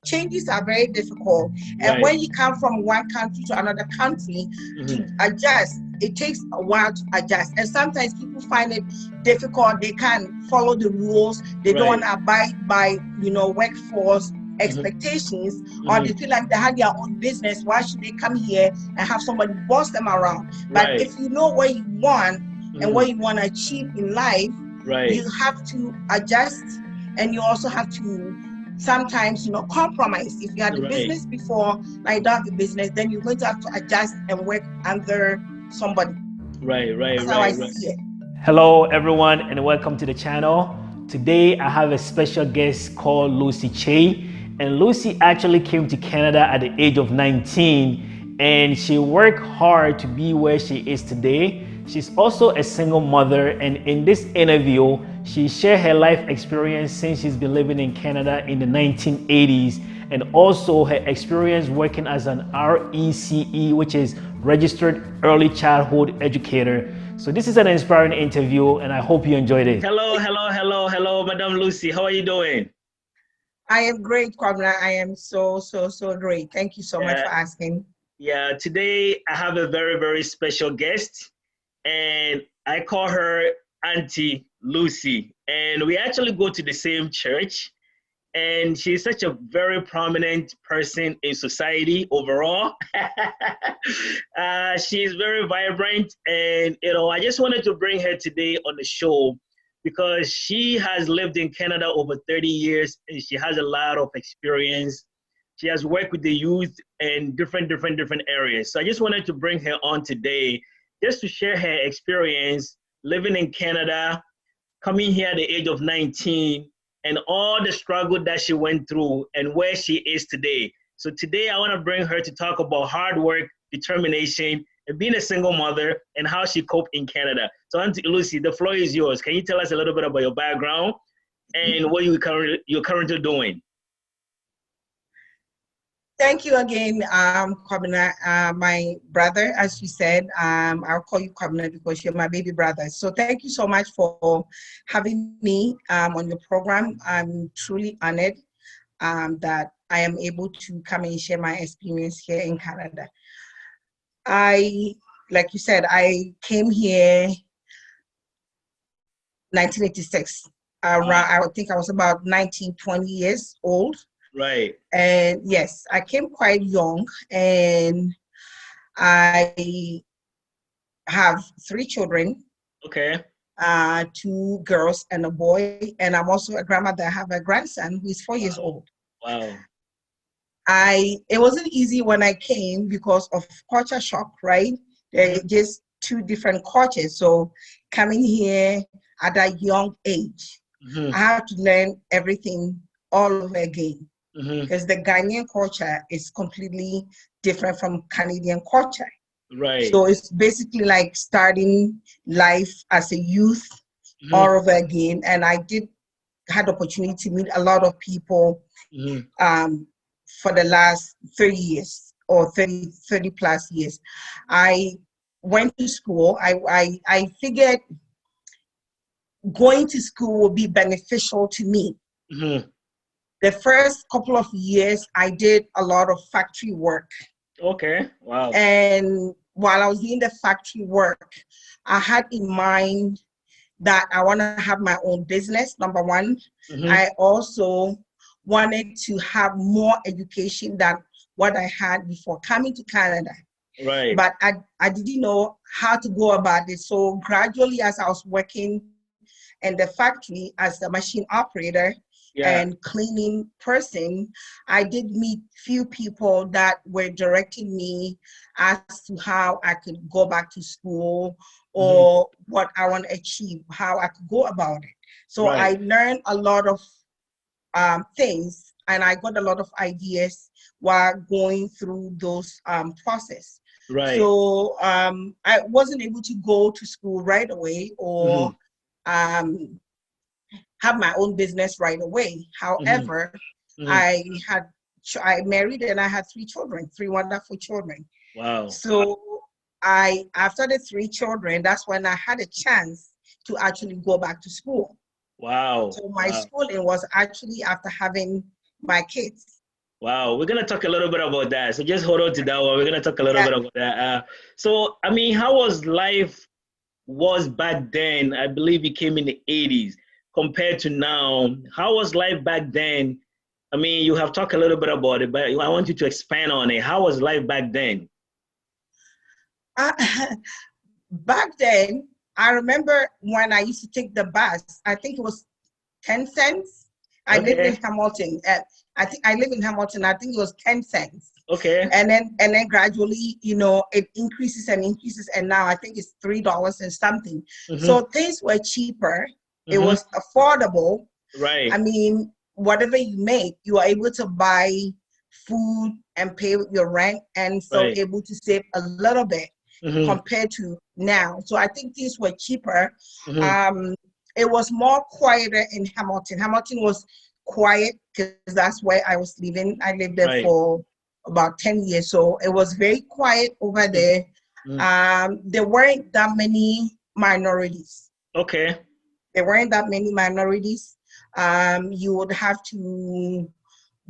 changes are very difficult. And Right. when you come from one country to another country to Mm-hmm. adjust, it takes a while to adjust. And sometimes people find it difficult. They can't follow the rules. They don't want Right. to abide by, workforce Mm-hmm. expectations, or they Mm-hmm. feel like they have their own business. Why should they come here and have somebody boss them around? But Right. if you know what you want and what Mm-hmm. you want to achieve in life, Right. you have to adjust, and you also have to sometimes, compromise. If you had a Right. business before, now you don't have a business, then you're going to have to adjust and work under somebody. Right. Right. That's how I Right. Right. see it. Hello, everyone, and welcome to the channel. Today, I have a special guest called Lucy Kyei, and Lucy actually came to Canada at the age of 19, and she worked hard to be where she is today. She's also a single mother, and in this interview, she shared her life experience since she's been living in Canada in the 1980s, and also her experience working as an RECE, which is Registered Early Childhood Educator. So this is an inspiring interview, and I hope you enjoyed it. Hello, hello, hello, hello, Madam Lucy. How are you doing? I am great, Kwabena. I am so, so, so great. Thank you so much Yeah, for asking. yeah. Today I have a very, very special guest, and I call her Auntie Lucy. And we actually go to the same church, and she's such a very prominent person in society overall. She's very vibrant, and I just wanted to bring her today on the show because she has lived in Canada over 30 years, and she has a lot of experience. She has worked with the youth in different areas. So I just wanted to bring her on today just to share her experience living in Canada, coming here at the age of 19, and all the struggle that she went through and where she is today. So today I want to bring her to talk about hard work, determination, and being a single mother and how she coped in Canada. So Auntie Lucy, the floor is yours. Can you tell us a little bit about your background and what you're currently doing? Thank you again, Kwabena, my brother, as you said. I'll call you Kwabena because you're my baby brother. So thank you so much for having me on your program. I'm truly honored that I am able to come and share my experience here in Canada. I, like you said, I came here 1986. Around, I would think I was about 19, 20 years old. Right. And yes, I came quite young, and I have three children, Okay. 2 girls and a boy. And I'm also a grandmother. I have a grandson who is 4 years Wow. old. Wow. It wasn't easy when I came because of culture shock, right? They're just two different cultures. So coming here at a young age, Mm-hmm. I have to learn everything all over again, Mm-hmm. because the Ghanaian culture is completely different from Canadian culture. Right. So it's basically like starting life as a youth all Mm-hmm. over again. And I had the opportunity to meet a lot of people Mm-hmm. for the last 30 years or 30 plus years. I went to school. I figured going to school would be beneficial to me. Mm-hmm. The first couple of years, I did a lot of factory work. Okay. Wow. And while I was doing the factory work, I had in mind that I want to have my own business, number one. Mm-hmm. I also wanted to have more education than what I had before coming to Canada. Right. But I didn't know how to go about it. So gradually, as I was working in the factory as a machine operator Yeah. and cleaning person, I did meet few people that were directing me as to how I could go back to school Mm-hmm. or what I want to achieve, how I could go about it. So Right. I learned a lot of things, and I got a lot of ideas while going through those process. Right. So I wasn't able to go to school right away Mm-hmm. or um, have my own business right away. Mm-hmm. However, Mm-hmm. I married and I had 3 children, 3 wonderful children. Wow. So after the 3 children, that's when I had a chance to actually go back to school. Wow. So my Wow. schooling was actually after having my kids. Wow, we're gonna talk a little bit about that. So just hold on to that one. We're gonna talk a little Yeah. bit about that. So I mean, how was life was back then? I believe it came in the 80s compared to now. How was life back then? I mean, you have talked a little bit about it, but I want you to expand on it. How was life back then? Uh, Back then, I remember when I used to take the bus, I think it was 10 cents. I live in Okay, Hamilton. I think I live in Hamilton. I think it was 10 cents. okay. And then gradually, it increases and increases. And now I think it's $3 and something. Mm-hmm, So things were cheaper. It mm-hmm. was affordable. I Right, mean, whatever you make, you are able to buy food and pay your rent and so right. able to save a little bit Mm-hmm, compared to now. So I think things were cheaper. mm-hmm. Um, it was more quieter in Hamilton. Hamilton was quiet because that's where I was living. I lived there Right. for about 10 years. So it was very quiet over there. Mm-hmm. There weren't that many minorities. Okay. There weren't that many minorities. You would have to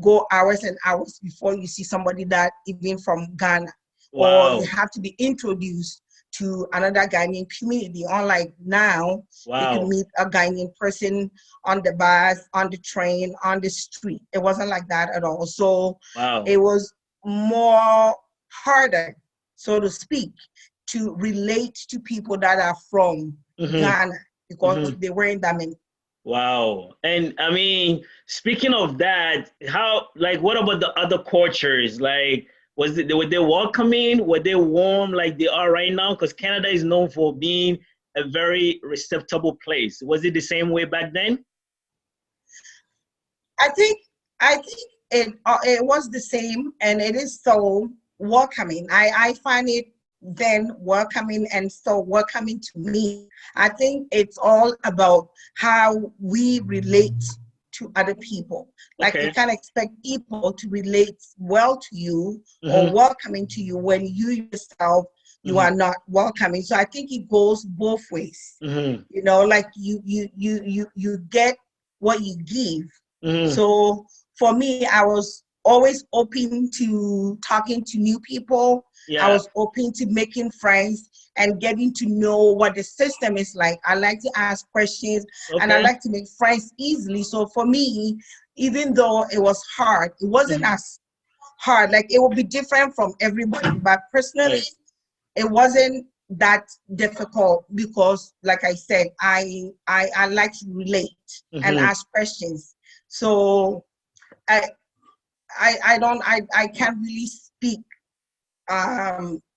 go hours and hours before you see somebody that even from Ghana, or you Wow. have to be introduced to another Ghanaian community. Unlike now, you can Wow. meet a Ghanaian person on the bus, on the train, on the street. It wasn't like that at all. So Wow. it was more harder, so to speak, to relate to people that are from Mm-hmm, Ghana because mm-hmm. they weren't that many. Wow. And I mean, speaking of that, how like what about the other cultures? Like were they welcoming? Were they warm like they are right now? Because Canada is known for being a very receptible place. Was it the same way back then? I think I think it was the same, and it is so welcoming. I find it then welcoming and so welcoming to me. I think it's all about how we relate to other people. Like you Okay. can expect people to relate well to you or Mm-hmm, welcoming to you when you yourself you mm-hmm, are not welcoming. So I think it goes both ways. mm-hmm, Like you get what you give. mm-hmm. So for me, I was always open to talking to new people. I Yeah. was open to making friends and getting to know what the system is like. I like to ask questions and I Okay. like to make friends easily. So for me, even though it was hard, it wasn't Mm-hmm. as hard. Like it will be different from everybody. But personally, Right. it wasn't that difficult because like I said, I like to relate and Mm-hmm. ask questions. So I I can't really speak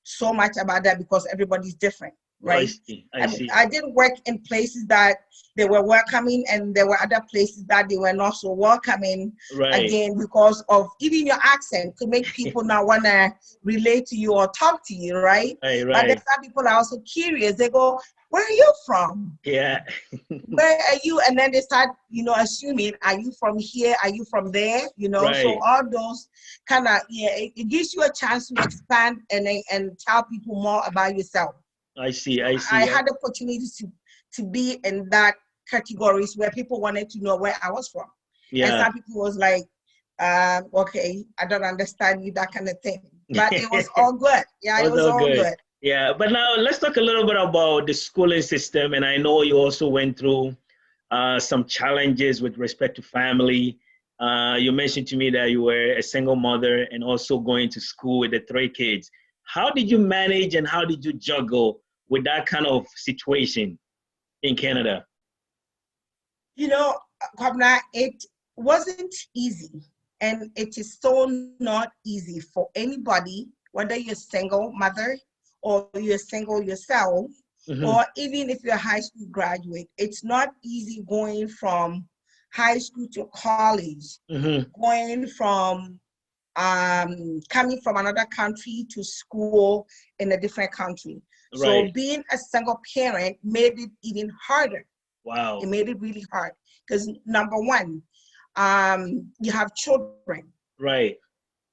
so much about that because everybody's different, Oh, I right? see. I I mean, see. I did work in places that they were welcoming, and there were other places that they were not so welcoming. Right. Again, because of even your accent could make people not want to relate to you or talk to you, right? Right, But then right. some people are also curious. They go, "Where are you from? Yeah. Where are you?" And then they start, assuming, are you from here? Are you from there? So Right. all those kind of, yeah, it gives you a chance to expand and tell people more about yourself. I see. So I I see. had the opportunity to be in that categories where people wanted to know where I was from. And Yeah. some people was like, okay, I don't understand you, that kind of thing. But it was all good. Yeah, it Those was are all good. good. Yeah, but now let's talk a little bit about the schooling system. And I know you also went through some challenges with respect to family. You mentioned to me that you were a single mother and also going to school with the three kids. How did you manage and how did you juggle with that kind of situation in Canada? You know, Kwabena, it wasn't easy. And it is so not easy for anybody, whether you're a single mother or you're single yourself, Mm-hmm. or even if you're a high school graduate. It's not easy going from high school to college, Mm-hmm. going from coming from another country to school in a different country. So Right. being a single parent made it even harder. It Wow. made it really hard because number one, you have children, Right.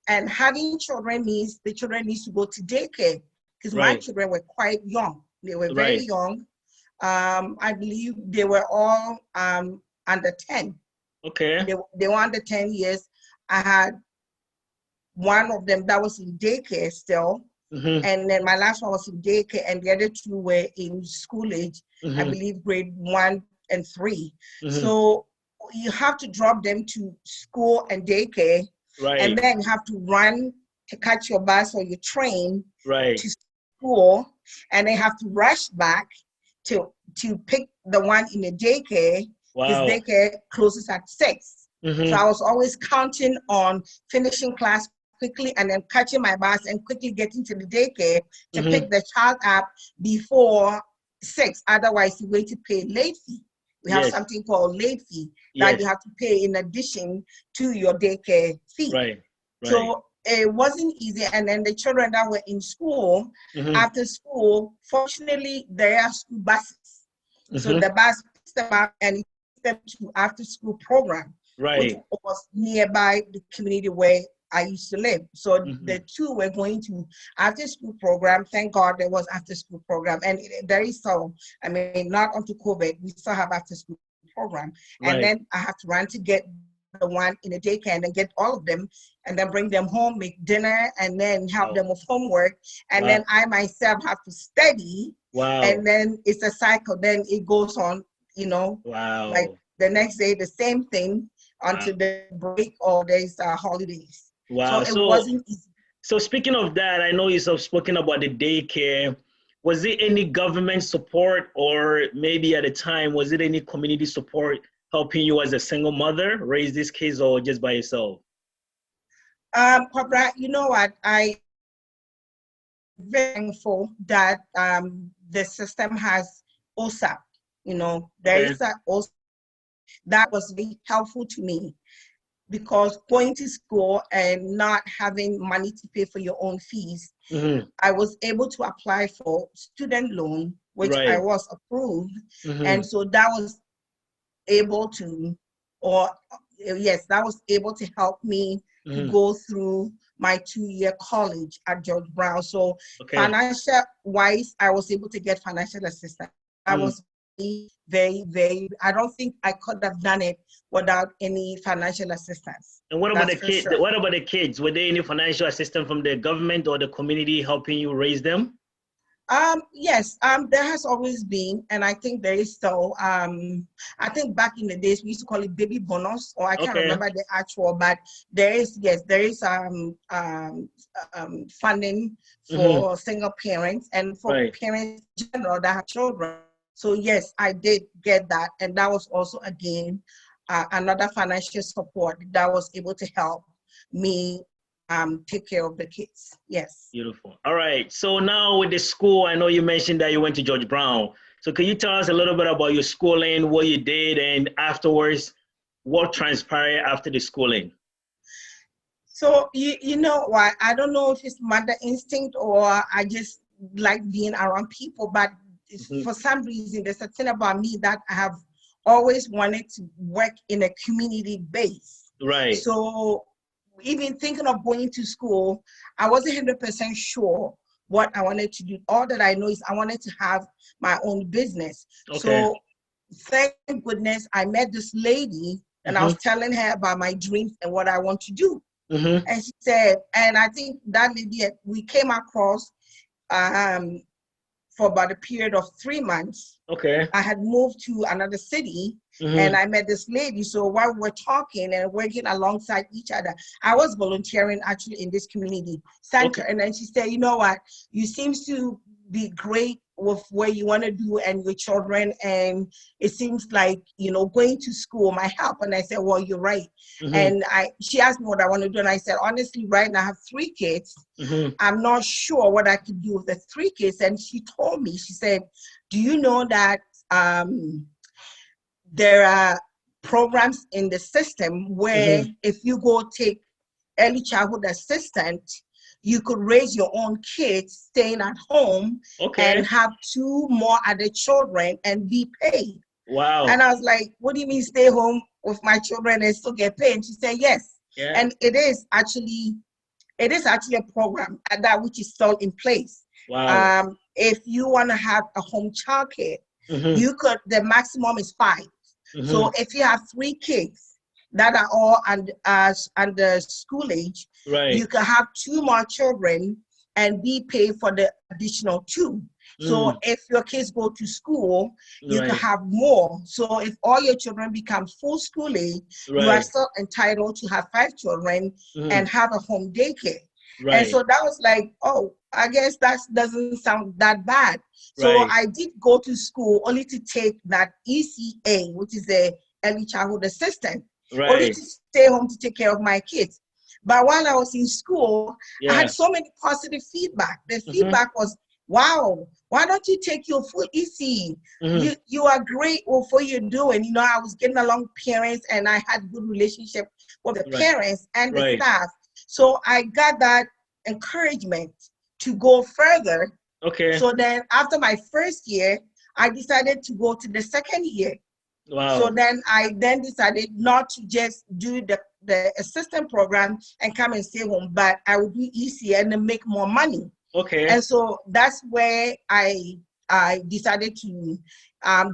and having children means the children needs to go to daycare because my Right. children were quite young. They were very Right. young. I believe they were all under 10. Okay. They were under 10 years. I had one of them that was in daycare still. And then my last one was in daycare, and the other two were in school age, I believe grade 1 and 3. So you have to drop them to school and daycare, and then you have to run to catch your bus or your train to school, and then have to rush back to pick the one in the daycare, because daycare closes at 6. So I was always counting on finishing class quickly and then catching my bus and quickly getting to the daycare to pick the child up before 6. Otherwise, you wait to pay late fee. We have something called late fee that you have to pay in addition to your daycare fee. So it wasn't easy. And then the children that were in school, after school, fortunately, there are school buses. So the bus picks them up and it takes them to after school program, which was nearby the community where I used to live. So the two were going to after school program. Thank God there was after school program. And there is so, I mean, not onto COVID, we still have after school program. And then I have to run to get the one in the daycare and then get all of them and then bring them home, make dinner, and then help them with homework. And then I myself have to study. And then it's a cycle. Then it goes on, you know, like the next day, the same thing until the break or there's holidays. So it wasn't easy. So speaking of that, I know you've spoken about the daycare. Was there any government support, or maybe at the time, was it any community support helping you as a single mother raise these kids, or just by yourself? Kwabena, you know what? I'm very thankful that the system has OSAP. You know, there is a OSAP that was very helpful to me, because going to school and not having money to pay for your own fees, I was able to apply for student loan, which I was approved. And so that was able to, that was able to help me to go through my 2-year college at George Brown. So financial wise, I was able to get financial assistance. I was very, very, I don't think I could have done it without any financial assistance. And what about the kids? Sure. What about the kids? Were there any financial assistance from the government or the community helping you raise them? Yes, there has always been, and I think there is still. I think back in the days we used to call it baby bonus, or I can't remember the actual, but there is funding for single parents and for parents in general that have children. So yes, I did get that, and that was also again another financial support that was able to help me take care of the kids. Yes. Beautiful. All right. So now with the school, I know you mentioned that you went to George Brown. So can you tell us a little bit about your schooling, what you did, and afterwards, what transpired after the schooling? So you know what? I don't know if it's mother instinct or I just like being around people, but for some reason, there's a thing about me that I have always wanted to work in a community base. So even thinking of going to school, I wasn't 100% sure what I wanted to do. All that I know is I wanted to have my own business. So thank goodness I met this lady and I was telling her about my dreams and what I want to do. And she said, and I think that lady, we came across for about a period of 3 months. I had moved to another city and I met this lady. So while we were talking and working alongside each other, I was volunteering actually in this community center. And then she said, you know what, you seem to be great with what you want to do and your children, and it seems like, you know, going to school might help. And I said, well, you're right. And she asked me what I want to do, and I said, honestly, right now I have 3 kids. I'm not sure what I could do with the 3 kids. And she told me, she said, do you know that there are programs in the system where if you go take early childhood assistant, you could raise your own kids staying at home and have 2 more other children and be paid. And I was like, what do you mean stay home with my children and still get paid? And she said, yes. And it is actually a program that which is still in place. If you want to have a home childcare, you could, the maximum is 5. So if you have 3 kids that are all under school age, Right. you can have 2 more children and be paid for the additional 2. So if your kids go to school, you can have more. So if all your children become full school age, you are still entitled to have 5 children and have a home daycare. And so that was like, oh, I guess that doesn't sound that bad. So I did go to school only to take that ECA, which is the early childhood assistant, only to stay home to take care of my kids. But while I was in school, I had so many positive feedback. The feedback was, wow, why don't you take your full EC? You are great with what you're doing. You know, I was getting along with parents and I had good relationship with the parents and the staff. So I got that encouragement to go further. So then after my first year, I decided to go to the second year. So then I decided not to just do the assistant program and come and stay home, but I would do EC and then make more money. And so that's where I decided to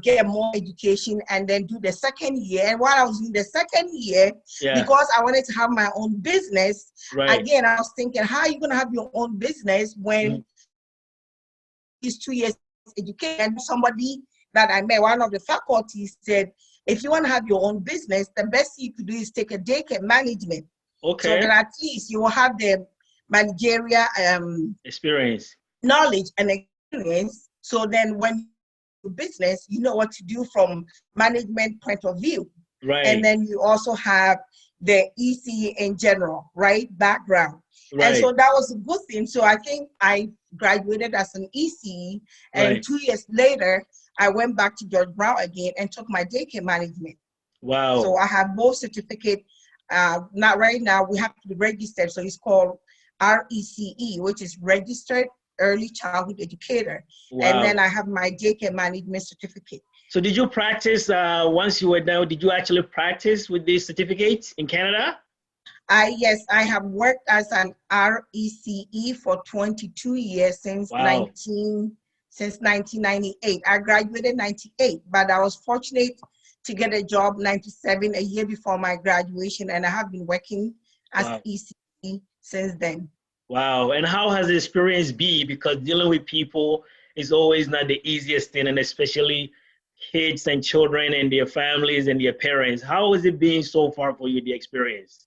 get more education and then do the second year. And while I was in the second year, because I wanted to have my own business, again, I was thinking, how are you going to have your own business when these 2 years education? And somebody that I met, one of the faculty said, if you want to have your own business, the best thing you could do is take a daycare management. So that at least you will have the managerial experience, knowledge and experience. So then when you do business, you know what to do from management point of view. And then you also have the EC in general, background. And so that was a good thing. So I think I graduated as an EC, and 2 years later, I went back to George Brown again and took my daycare management. So I have both certificate. Not right now, we have to be registered. So it's called RECE, which is Registered Early Childhood Educator. And then I have my daycare management certificate. So did you practice, once you were down, did you actually practice with these certificates in Canada? Yes, I have worked as an RECE for 22 years since 1998. I graduated in 98, but I was fortunate to get a job 97, a year before my graduation, and I have been working as ECE since then. Wow, and how has the experience been? Because dealing with people is always not the easiest thing, and especially kids and children and their families and their parents. How has it been so far for you, the experience?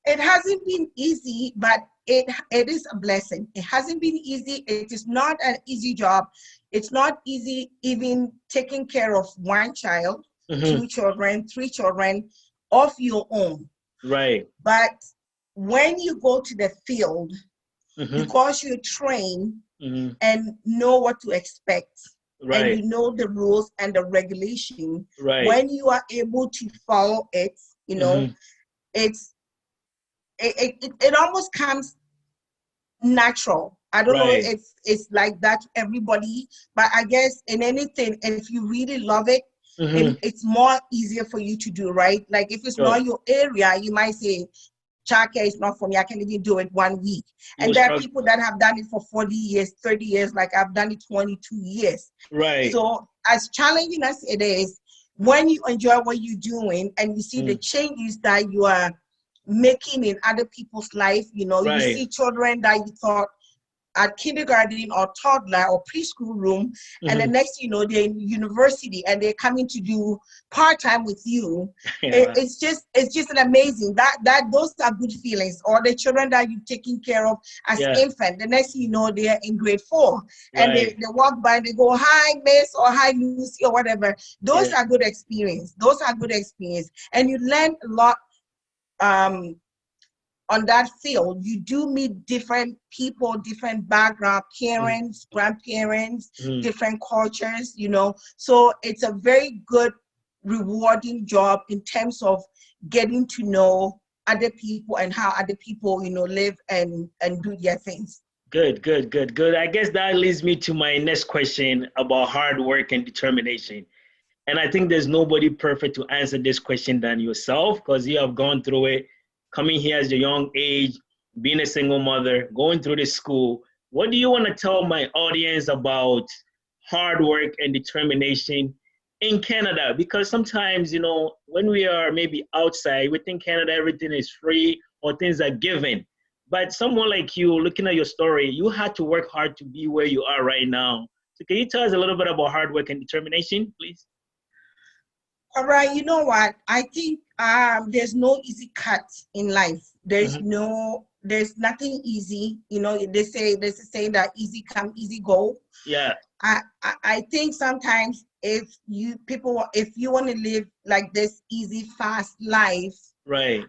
It hasn't been easy, but it is a blessing. It hasn't been easy. It is not an easy job. It's not easy even taking care of 1 child, 2 children, 3 children of your own. But when you go to the field, because you train and know what to expect, and you know the rules and the regulation, when you are able to follow it, you know, it almost comes natural. I don't know if it's like that to everybody, but I guess in anything, if you really love it, it's more easier for you to do, right? Like if it's not your area, you might say, childcare is not for me, I can even do it 1 week. And there are people that have done it for 40 years, 30 years, like I've done it 22 years. So as challenging as it is, when you enjoy what you're doing and you see the changes that you are making in other people's life, you know, you see children that you thought at kindergarten or toddler or preschool room, and the next you know they're in university and they're coming to do part-time with you. It's just an amazing that those are good feelings. Or the children that you're taking care of as infant, the next you know they're in grade 4 and they walk by and they go, hi Miss or hi Lucy or whatever. Those are good experience. Those are good experience, and you learn a lot on that field. You do meet different people, different background, parents, grandparents, different cultures, you know. So it's a very good, rewarding job in terms of getting to know other people and how other people, you know, live and do their things. Good. I guess that leads me to my next question about hard work and determination. And I think there's nobody perfect to answer this question than yourself, because you have gone through it, coming here as a young age, being a single mother, going through this school. What do you want to tell my audience about hard work and determination in Canada? Because sometimes, you know, when we are maybe outside, we think Canada, everything is free or things are given. But someone like you, looking at your story, you had to work hard to be where you are right now. So can you tell us a little bit about hard work and determination, please? All right, you know what? I think there's no easy cut in life. There's nothing easy. You know, there's a saying that easy come, easy go. Yeah. I think sometimes if you want to live like this easy, fast life, Right.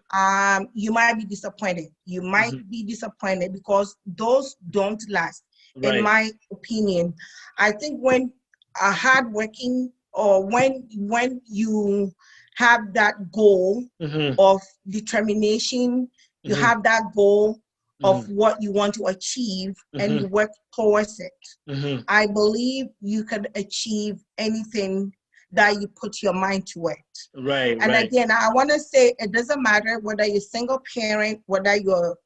you might be disappointed. You might be disappointed because those don't last. Right. In my opinion, I think when a hardworking or when you have that goal of determination, you have that goal of what you want to achieve and you work towards it, I believe you can achieve anything that you put your mind to it. Right. And right. again, I want to say it doesn't matter whether you're single parent, whether you're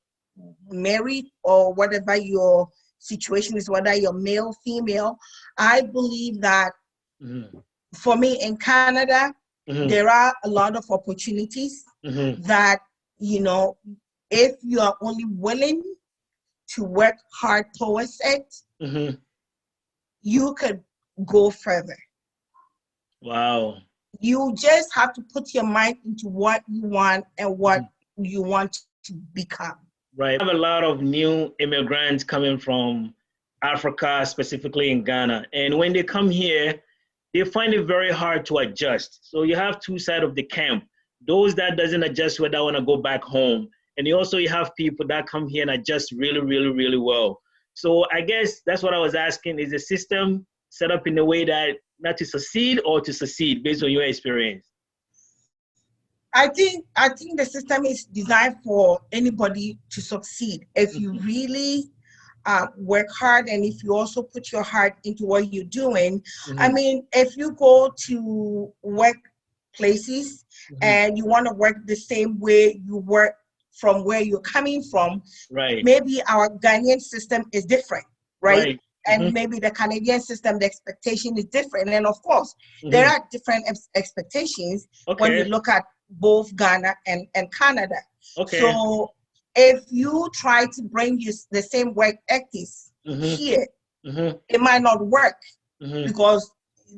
married, or whatever your situation is, whether you're male, female. I believe that for me in Canada, there are a lot of opportunities that, you know, if you are only willing to work hard towards it, you could go further. Wow. You just have to put your mind into what you want and what you want to become. Right. We have a lot of new immigrants coming from Africa, specifically in Ghana. And when they come here, they find it very hard to adjust. So you have two sides of the camp. Those that doesn't adjust well, that want to go back home. And you have people that come here and adjust really, really, really well. So I guess that's what I was asking. Is the system set up in a way that not to succeed or to succeed based on your experience? I think the system is designed for anybody to succeed. If you really work hard and if you also put your heart into what you're doing. I mean, if you go to work places and you want to work the same way you work from where you're coming from, right? Maybe our Ghanaian system is different, right? And Mm-hmm. maybe the Canadian system, the expectation is different. And of course, there are different expectations when you look at both Ghana and Canada. So if you try to bring the same work ethics here, it might not work because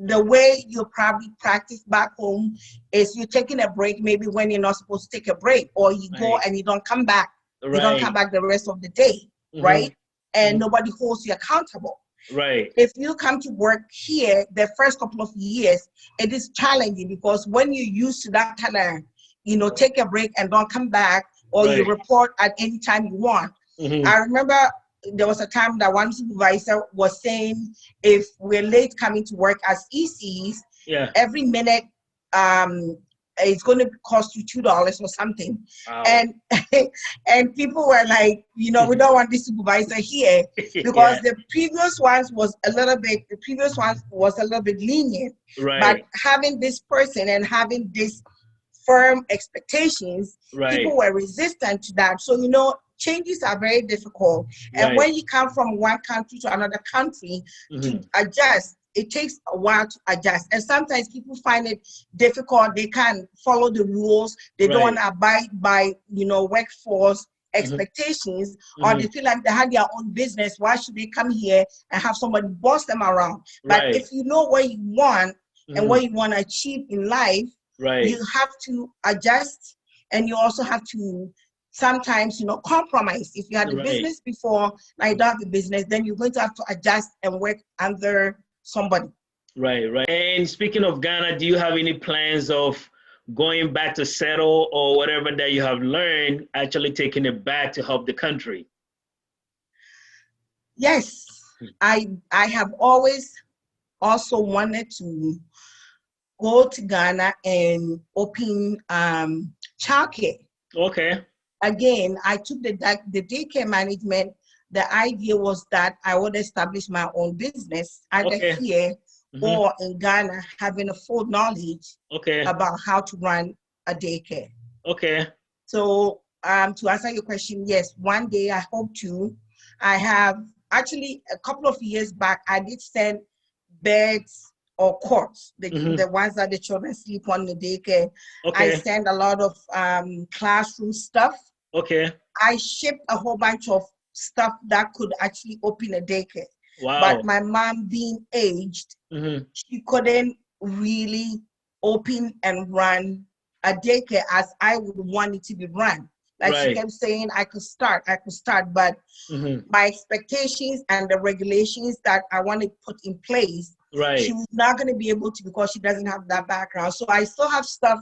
the way you probably practice back home is you're taking a break maybe when you're not supposed to take a break, or you go and you don't come back. You don't come back the rest of the day, right? And nobody holds you accountable. Right. If you come to work here, the first couple of years, it is challenging because when you're used to that kind of, take a break and don't come back, or you report at any time you want. I remember there was a time that one supervisor was saying, if we're late coming to work as ECs, every minute it's going to cost you $2 or something. Wow. And people were like, we don't want this supervisor here because the previous ones was a little bit lenient. Right. But having this person and having this firm expectations, people were resistant to that. So, changes are very difficult. And when you come from one country to another country to adjust, it takes a while to adjust. And sometimes people find it difficult. They can't follow the rules. They don't want to abide by, workforce expectations, or they feel like they have their own business. Why should they come here and have somebody boss them around? But if you know what you want and what you want to achieve in life, you have to adjust, and you also have to sometimes, compromise. If you had a business before, now you don't have a business, then you're going to have to adjust and work under somebody. Right. And speaking of Ghana, do you have any plans of going back to settle, or whatever that you have learned, actually taking it back to help the country? Yes, I have always also wanted to go to Ghana and open childcare. Okay. Again, I took the daycare management. The idea was that I would establish my own business either here or in Ghana, having a full knowledge about how to run a daycare. Okay. So to answer your question, yes, one day I hope to. I have actually a couple of years back, I did send beds or cots, the ones that the children sleep on the daycare. Okay. I send a lot of classroom stuff. Okay. I ship a whole bunch of stuff that could actually open a daycare. Wow. But my mom being aged, she couldn't really open and run a daycare as I would want it to be run. Like she kept saying, I could start, but my expectations and the regulations that I want to put in place, she was not going to be able to because she doesn't have that background. So I still have stuff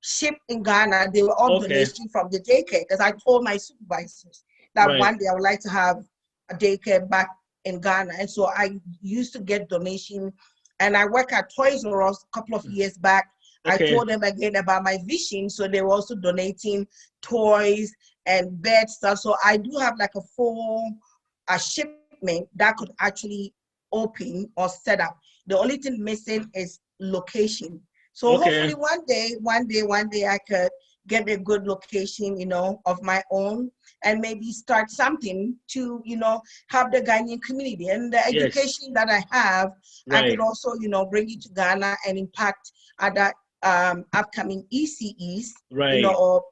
shipped in Ghana. They were all donations from the daycare because I told my supervisors that one day I would like to have a daycare back in Ghana. And so I used to get donation, and I work at Toys R Us a couple of years back. I told them again about my vision, so they were also donating toys and bed stuff. So I do have like a full shipment that could actually open or set up. The only thing missing is location. So hopefully one day I could get a good location, you know, of my own, and maybe start something to, you know, help the Ghanaian community. And the education that I have, I could also, you know, bring it to Ghana and impact other upcoming ECEs, you know, or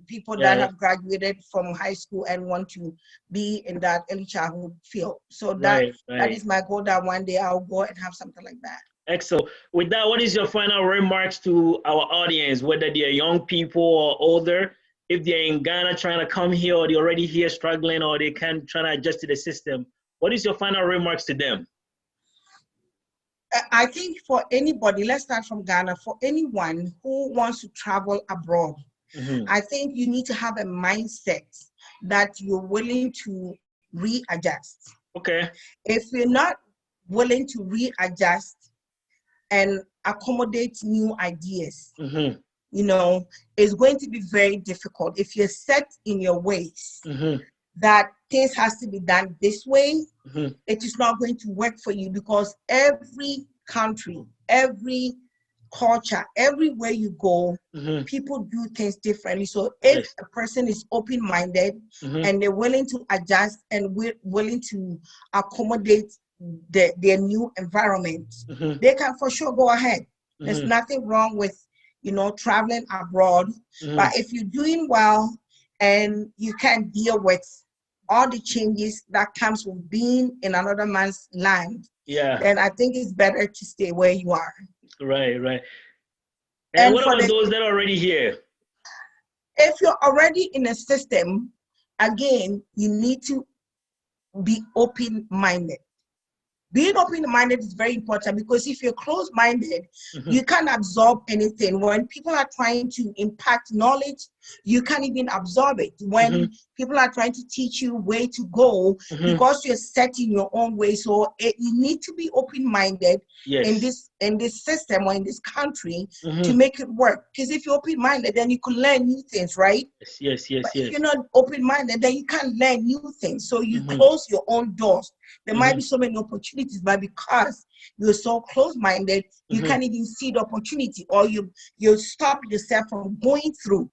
people that have graduated from high school and want to be in that early childhood field. So that is my goal, that one day I'll go and have something like that. Excellent. With that, what is your final remarks to our audience, whether they're young people or older, if they're in Ghana trying to come here, or they're already here struggling, or they can try to adjust to the system? What is your final remarks to them? I think for anybody, let's start from Ghana, for anyone who wants to travel abroad, I think you need to have a mindset that you're willing to readjust. Okay. If you're not willing to readjust and accommodate new ideas, you know, it's going to be very difficult. If you're set in your ways that things has to be done this way, it is not going to work for you, because every country, every culture, everywhere you go, people do things differently. So if a person is open-minded and they're willing to adjust and willing to accommodate their new environment, they can for sure go ahead. There's nothing wrong with, you know, traveling abroad. But if you're doing well and you can deal with all the changes that comes with being in another man's land, then I think it's better to stay where you are. Right. And what about those that are already here? If you're already in a system, again, you need to be open-minded. Being open-minded is very important, because if you're closed-minded, you can't absorb anything. When people are trying to impact knowledge, you can't even absorb it. When people are trying to teach you where to go, because you're set in your own way. So you need to be open-minded in this system or in this country to make it work. Because if you're open-minded, then you can learn new things, right? Yes. But if you're not open-minded, then you can't learn new things. So you close your own doors. There might be so many opportunities, but because you're so close-minded, you can't even see the opportunity, or you stop yourself from going through.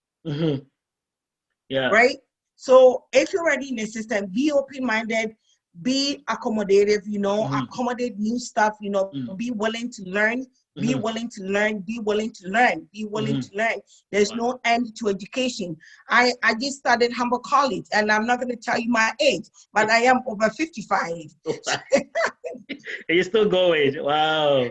Right? So if you're already in the system, be open-minded, be accommodative, you know, accommodate new stuff, you know, be willing to learn, be willing to learn, be willing to learn, be willing to learn. There's no end to education. I just started Humble College, and I'm not going to tell you my age, but I am over 55. You're still going. Wow.